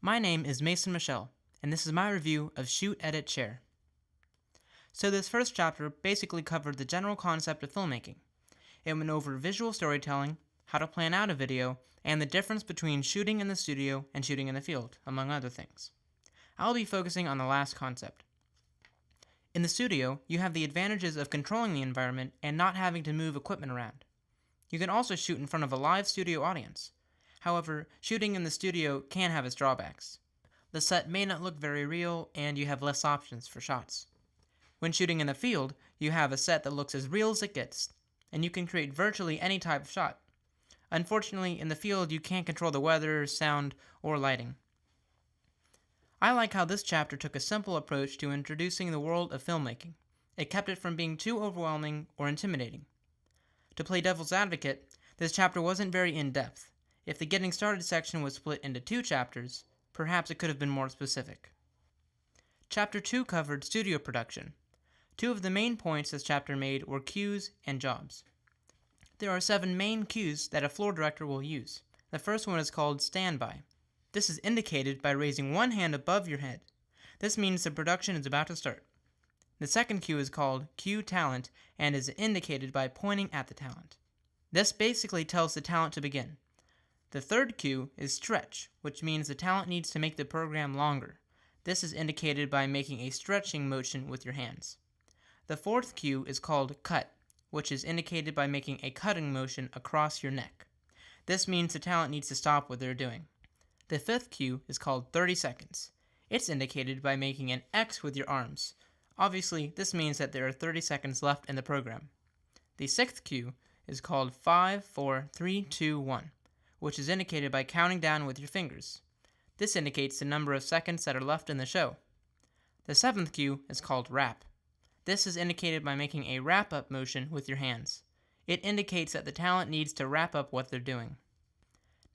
My name is Mason Mishael, and this is my review of Shoot, Edit, Share. So this first chapter basically covered the general concept of filmmaking. It went over visual storytelling, how to plan out a video, and the difference between shooting in the studio and shooting in the field, among other things. I'll be focusing on the last concept. In the studio, you have the advantages of controlling the environment and not having to move equipment around. You can also shoot in front of a live studio audience. However, shooting in the studio can have its drawbacks. The set may not look very real, and you have less options for shots. When shooting in the field, you have a set that looks as real as it gets, and you can create virtually any type of shot. Unfortunately, in the field, you can't control the weather, sound, or lighting. I like how this chapter took a simple approach to introducing the world of filmmaking. It kept it from being too overwhelming or intimidating. To play devil's advocate, this chapter wasn't very in-depth. If the Getting Started section was split into 2 chapters, perhaps it could have been more specific. Chapter 2 covered studio production. 2 of the main points this chapter made were cues and jobs. There are 7 main cues that a floor director will use. The first one is called standby. This is indicated by raising one hand above your head. This means the production is about to start. The second cue is called cue talent and is indicated by pointing at the talent. This basically tells the talent to begin. The third cue is stretch, which means the talent needs to make the program longer. This is indicated by making a stretching motion with your hands. The fourth cue is called cut, which is indicated by making a cutting motion across your neck. This means the talent needs to stop what they're doing. The fifth cue is called 30 seconds. It's indicated by making an X with your arms. Obviously, this means that there are 30 seconds left in the program. The sixth cue is called 5, 4, 3, 2, 1. Which is indicated by counting down with your fingers. This indicates the number of seconds that are left in the show. The seventh cue is called wrap. This is indicated by making a wrap-up motion with your hands. It indicates that the talent needs to wrap up what they're doing.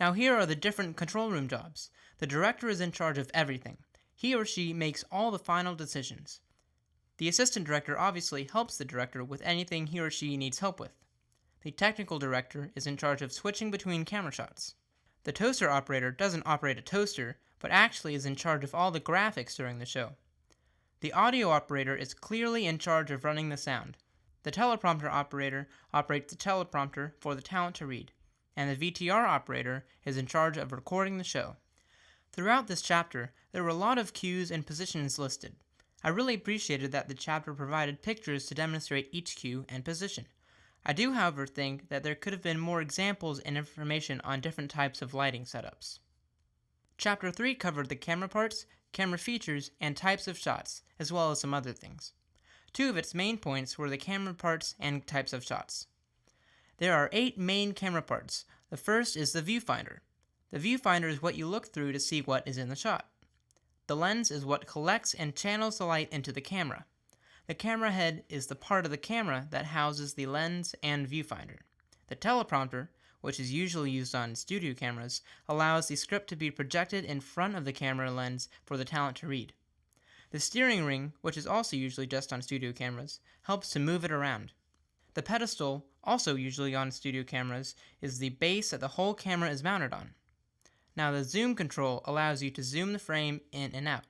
Now here are the different control room jobs. The director is in charge of everything. He or she makes all the final decisions. The assistant director obviously helps the director with anything he or she needs help with. The technical director is in charge of switching between camera shots. The toaster operator doesn't operate a toaster, but actually is in charge of all the graphics during the show. The audio operator is clearly in charge of running the sound. The teleprompter operator operates the teleprompter for the talent to read, and the VTR operator is in charge of recording the show. Throughout this chapter, there were a lot of cues and positions listed. I really appreciated that the chapter provided pictures to demonstrate each cue and position. I do, however, think that there could have been more examples and information on different types of lighting setups. Chapter 3 covered the camera parts, camera features, and types of shots, as well as some other things. 2 of its main points were the camera parts and types of shots. There are 8 main camera parts. The first is the viewfinder. The viewfinder is what you look through to see what is in the shot. The lens is what collects and channels the light into the camera. The camera head is the part of the camera that houses the lens and viewfinder. The teleprompter, which is usually used on studio cameras, allows the script to be projected in front of the camera lens for the talent to read. The steering ring, which is also usually just on studio cameras, helps to move it around. The pedestal, also usually on studio cameras, is the base that the whole camera is mounted on. Now the zoom control allows you to zoom the frame in and out.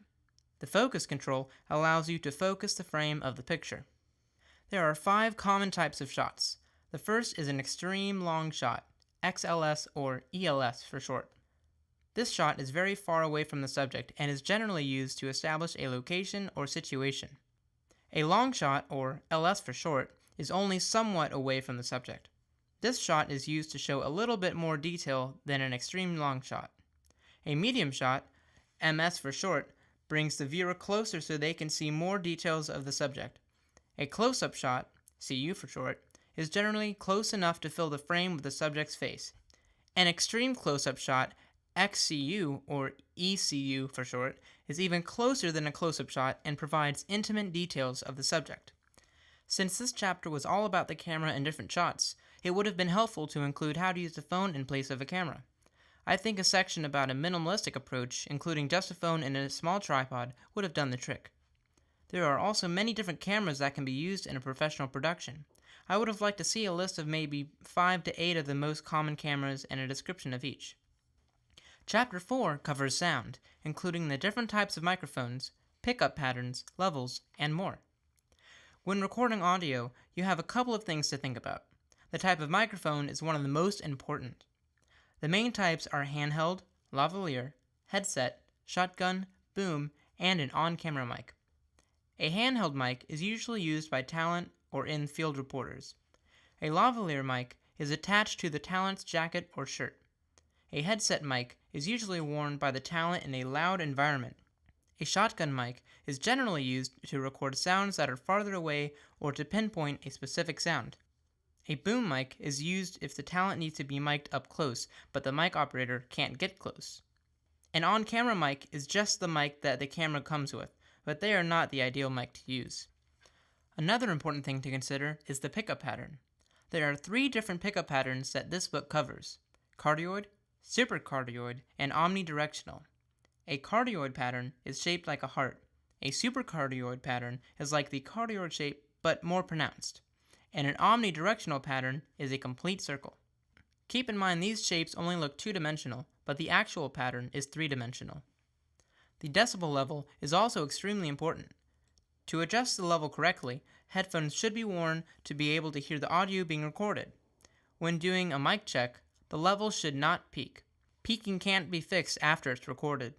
The focus control allows you to focus the frame of the picture. There are 5 common types of shots. The first is an extreme long shot, XLS or ELS for short. This shot is very far away from the subject and is generally used to establish a location or situation. A long shot, or LS for short, is only somewhat away from the subject. This shot is used to show a little bit more detail than an extreme long shot. A medium shot, MS for short, brings the viewer closer so they can see more details of the subject. A close-up shot, CU for short, is generally close enough to fill the frame with the subject's face. An extreme close-up shot, XCU or ECU for short, is even closer than a close-up shot and provides intimate details of the subject. Since this chapter was all about the camera and different shots, it would have been helpful to include how to use the phone in place of a camera. I think a section about a minimalistic approach, including just a phone and a small tripod, would have done the trick. There are also many different cameras that can be used in a professional production. I would have liked to see a list of maybe 5 to 8 of the most common cameras and a description of each. Chapter 4 covers sound, including the different types of microphones, pickup patterns, levels, and more. When recording audio, you have a couple of things to think about. The type of microphone is one of the most important. The main types are handheld, lavalier, headset, shotgun, boom, and an on-camera mic. A handheld mic is usually used by talent or in-field reporters. A lavalier mic is attached to the talent's jacket or shirt. A headset mic is usually worn by the talent in a loud environment. A shotgun mic is generally used to record sounds that are farther away or to pinpoint a specific sound. A boom mic is used if the talent needs to be mic'd up close, but the mic operator can't get close. An on-camera mic is just the mic that the camera comes with, but they are not the ideal mic to use. Another important thing to consider is the pickup pattern. There are 3 different pickup patterns that this book covers: cardioid, supercardioid, and omnidirectional. A cardioid pattern is shaped like a heart. A supercardioid pattern is like the cardioid shape but more pronounced. And an omnidirectional pattern is a complete circle. Keep in mind these shapes only look 2-dimensional, but the actual pattern is 3-dimensional. The decibel level is also extremely important. To adjust the level correctly, headphones should be worn to be able to hear the audio being recorded. When doing a mic check, the level should not peak. Peaking can't be fixed after it's recorded.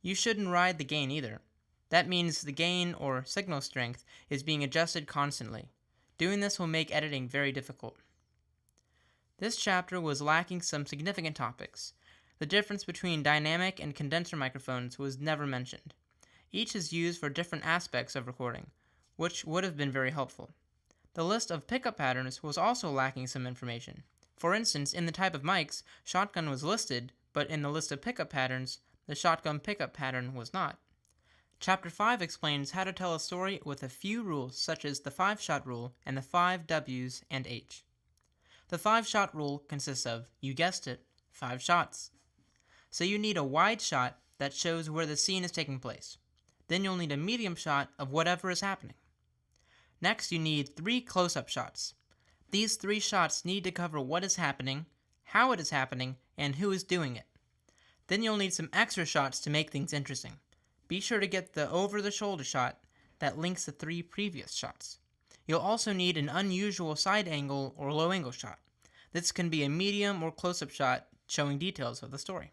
You shouldn't ride the gain either. That means the gain or signal strength is being adjusted constantly. Doing this will make editing very difficult. This chapter was lacking some significant topics. The difference between dynamic and condenser microphones was never mentioned. Each is used for different aspects of recording, which would have been very helpful. The list of pickup patterns was also lacking some information. For instance, in the type of mics, shotgun was listed, but in the list of pickup patterns, the shotgun pickup pattern was not. Chapter 5 explains how to tell a story with a few rules such as the 5-shot rule and the 5 W's and H. The 5-shot rule consists of, you guessed it, 5 shots. So you need a wide shot that shows where the scene is taking place. Then you'll need a medium shot of whatever is happening. Next, you need 3 close-up shots. These 3 shots need to cover what is happening, how it is happening, and who is doing it. Then you'll need some extra shots to make things interesting. Be sure to get the over-the-shoulder shot that links the 3 previous shots. You'll also need an unusual side angle or low-angle shot. This can be a medium or close-up shot showing details of the story.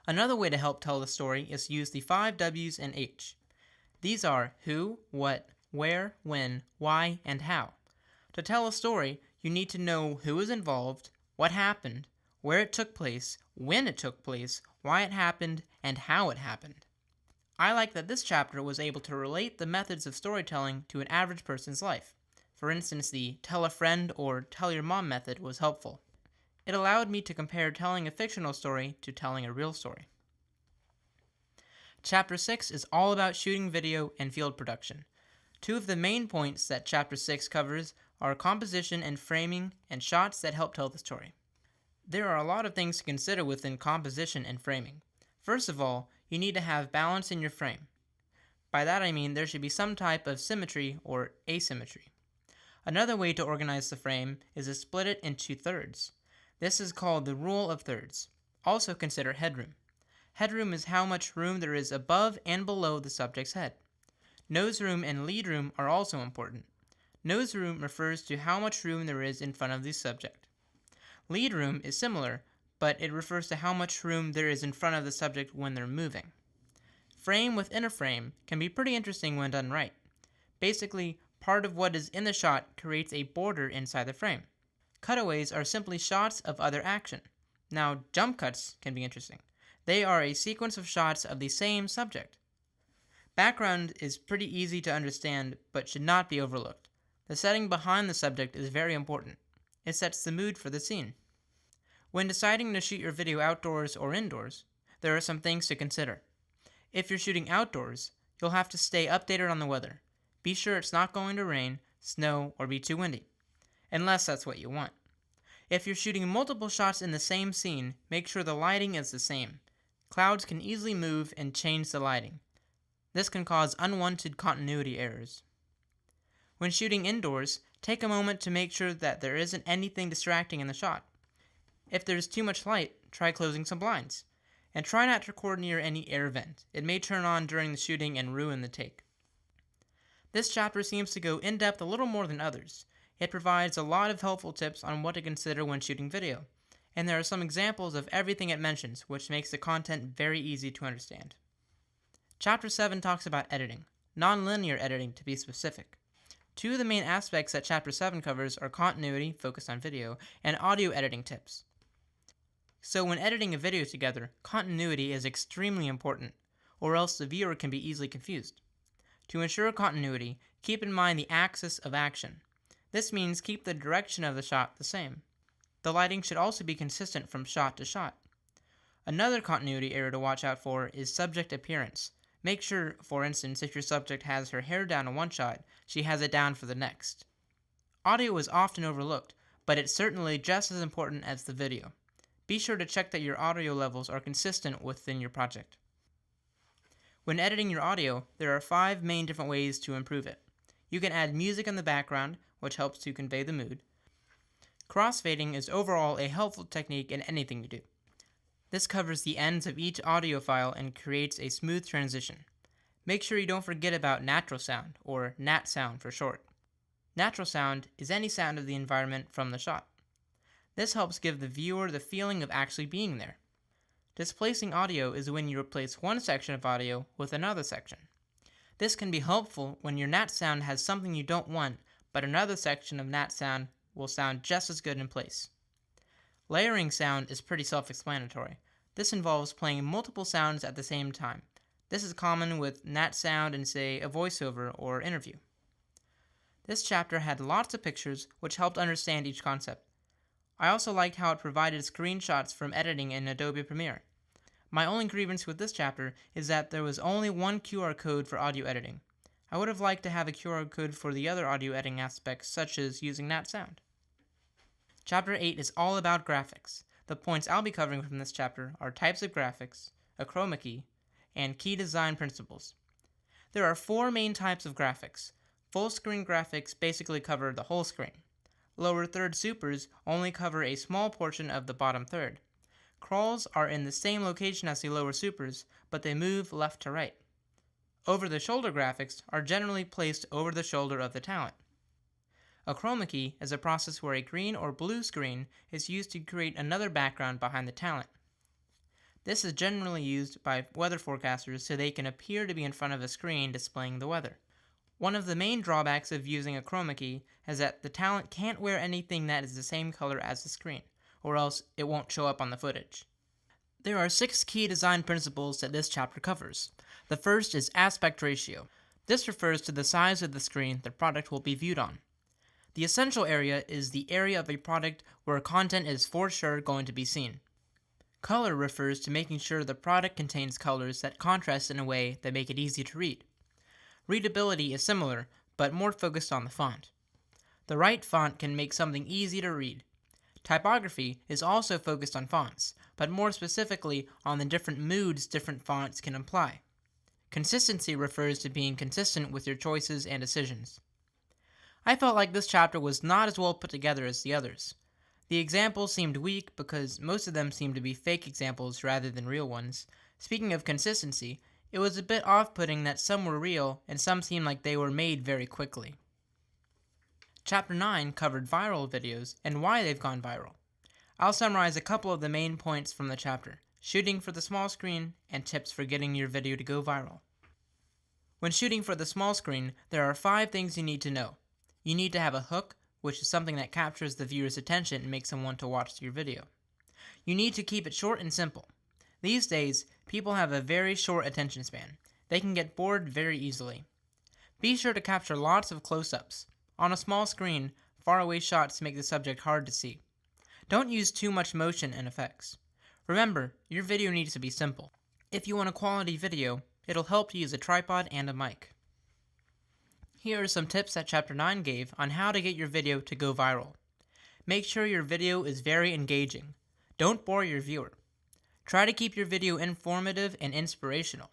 Another way to help tell the story is to use the 5 W's and H. These are who, what, where, when, why, and how. To tell a story, you need to know who is involved, what happened, where it took place, when it took place, why it happened, and how it happened. I like that this chapter was able to relate the methods of storytelling to an average person's life. For instance, the tell a friend or tell your mom method was helpful. It allowed me to compare telling a fictional story to telling a real story. Chapter 6 is all about shooting video and field production. 2 of the main points that Chapter 6 covers are composition and framing and shots that help tell the story. There are a lot of things to consider within composition and framing. First of all, you need to have balance in your frame. By that I mean there should be some type of symmetry or asymmetry. Another way to organize the frame is to split it into thirds. This is called the rule of thirds. Also consider headroom. Headroom is how much room there is above and below the subject's head. Nose room and lead room are also important. Nose room refers to how much room there is in front of the subject. Lead room is similar, but it refers to how much room there is in front of the subject when they're moving. Frame within a frame can be pretty interesting when done right. Basically, part of what is in the shot creates a border inside the frame. Cutaways are simply shots of other action. Now, jump cuts can be interesting. They are a sequence of shots of the same subject. Background is pretty easy to understand, but should not be overlooked. The setting behind the subject is very important. It sets the mood for the scene. When deciding to shoot your video outdoors or indoors, there are some things to consider. If you're shooting outdoors, you'll have to stay updated on the weather. Be sure it's not going to rain, snow, or be too windy, unless that's what you want. If you're shooting multiple shots in the same scene, make sure the lighting is the same. Clouds can easily move and change the lighting. This can cause unwanted continuity errors. When shooting indoors, take a moment to make sure that there isn't anything distracting in the shot. If there's too much light, try closing some blinds. And try not to record near any air vent. It may turn on during the shooting and ruin the take. This chapter seems to go in depth a little more than others. It provides a lot of helpful tips on what to consider when shooting video. And there are some examples of everything it mentions, which makes the content very easy to understand. Chapter 7 talks about editing, nonlinear editing to be specific. Two of the main aspects that Chapter 7 covers are continuity, focused on video, and audio editing tips. So when editing a video together, continuity is extremely important, or else the viewer can be easily confused. To ensure continuity, keep in mind the axis of action. This means keep the direction of the shot the same. The lighting should also be consistent from shot to shot. Another continuity area to watch out for is subject appearance. Make sure, for instance, if your subject has her hair down in one shot, she has it down for the next. Audio is often overlooked, but it's certainly just as important as the video. Be sure to check that your audio levels are consistent within your project. When editing your audio, there are 5 main different ways to improve it. You can add music in the background, which helps to convey the mood. Crossfading is overall a helpful technique in anything you do. This covers the ends of each audio file and creates a smooth transition. Make sure you don't forget about natural sound, or nat sound for short. Natural sound is any sound of the environment from the shot. This helps give the viewer the feeling of actually being there. Displacing audio is when you replace one section of audio with another section. This can be helpful when your nat sound has something you don't want, but another section of nat sound will sound just as good in place. Layering sound is pretty self-explanatory. This involves playing multiple sounds at the same time. This is common with nat sound in, say, a voiceover or interview. This chapter had lots of pictures which helped understand each concept. I also liked how it provided screenshots from editing in Adobe Premiere. My only grievance with this chapter is that there was only one QR code for audio editing. I would have liked to have a QR code for the other audio editing aspects, such as using nat sound. Chapter 8 is all about graphics. The points I'll be covering from this chapter are types of graphics, a chroma key, and key design principles. There are 4 main types of graphics. Full screen graphics basically cover the whole screen. Lower third supers only cover a small portion of the bottom third. Crawls are in the same location as the lower supers, but they move left to right. Over-the-shoulder graphics are generally placed over the shoulder of the talent. A chroma key is a process where a green or blue screen is used to create another background behind the talent. This is generally used by weather forecasters so they can appear to be in front of a screen displaying the weather. One of the main drawbacks of using a chroma key is that the talent can't wear anything that is the same color as the screen, or else it won't show up on the footage. There are 6 key design principles that this chapter covers. The first is aspect ratio. This refers to the size of the screen the product will be viewed on. The essential area is the area of a product where content is for sure going to be seen. Color refers to making sure the product contains colors that contrast in a way that make it easy to read. Readability is similar, but more focused on the font. The right font can make something easy to read. Typography is also focused on fonts, but more specifically on the different moods different fonts can imply. Consistency refers to being consistent with your choices and decisions. I felt like this chapter was not as well put together as the others. The examples seemed weak because most of them seemed to be fake examples rather than real ones. Speaking of consistency, it was a bit off-putting that some were real and some seemed like they were made very quickly. Chapter 9 covered viral videos and why they've gone viral. I'll summarize a couple of the main points from the chapter: shooting for the small screen and tips for getting your video to go viral. When shooting for the small screen, there are 5 things you need to know. You need to have a hook, which is something that captures the viewer's attention and makes them want to watch your video. You need to keep it short and simple. These days, people have a very short attention span. They can get bored very easily. Be sure to capture lots of close-ups. On a small screen, faraway shots make the subject hard to see. Don't use too much motion and effects. Remember, your video needs to be simple. If you want a quality video, it'll help to use a tripod and a mic. Here are some tips that Chapter 9 gave on how to get your video to go viral. Make sure your video is very engaging. Don't bore your viewer. Try to keep your video informative and inspirational.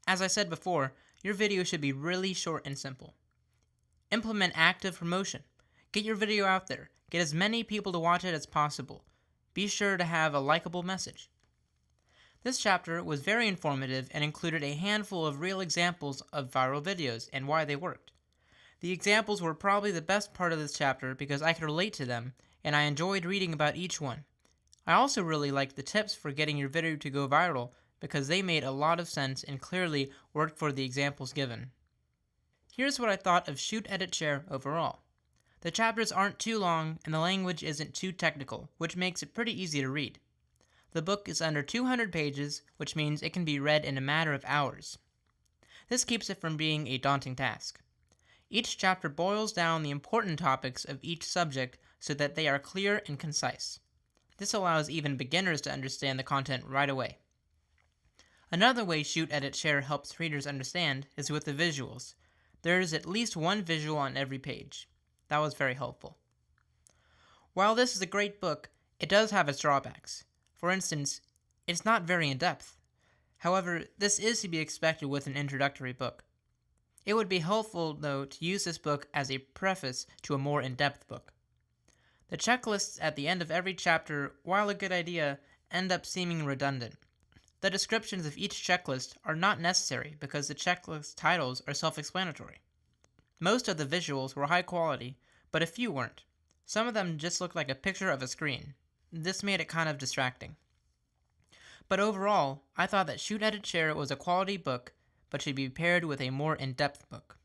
As I said before, your video should be really short and simple. Implement active promotion. Get your video out there. Get as many people to watch it as possible. be sure to have a likable message. This chapter was very informative and included a handful of real examples of viral videos and why they worked. The examples were probably the best part of this chapter because I could relate to them, and I enjoyed reading about each one. I also really liked the tips for getting your video to go viral because they made a lot of sense and clearly worked for the examples given. Here's what I thought of Shoot, Edit, Share overall. The chapters aren't too long and the language isn't too technical, which makes it pretty easy to read. The book is under 200 pages, which means it can be read in a matter of hours. This keeps it from being a daunting task. Each chapter boils down the important topics of each subject so that they are clear and concise. This allows even beginners to understand the content right away. Another way Shoot, Edit, Share helps readers understand is with the visuals. There is at least one visual on every page. That was very helpful. While this is a great book, it does have its drawbacks. For instance, it's not very in-depth. However, this is to be expected with an introductory book. It would be helpful, though, to use this book as a preface to a more in-depth book. The checklists at the end of every chapter, while a good idea, end up seeming redundant. The descriptions of each checklist are not necessary because the checklist titles are self-explanatory. Most of the visuals were high quality, but a few weren't. Some of them just looked like a picture of a screen. This made it kind of distracting. But overall, I thought that Shoot, Edit, Share was a quality book, but should be paired with a more in-depth book.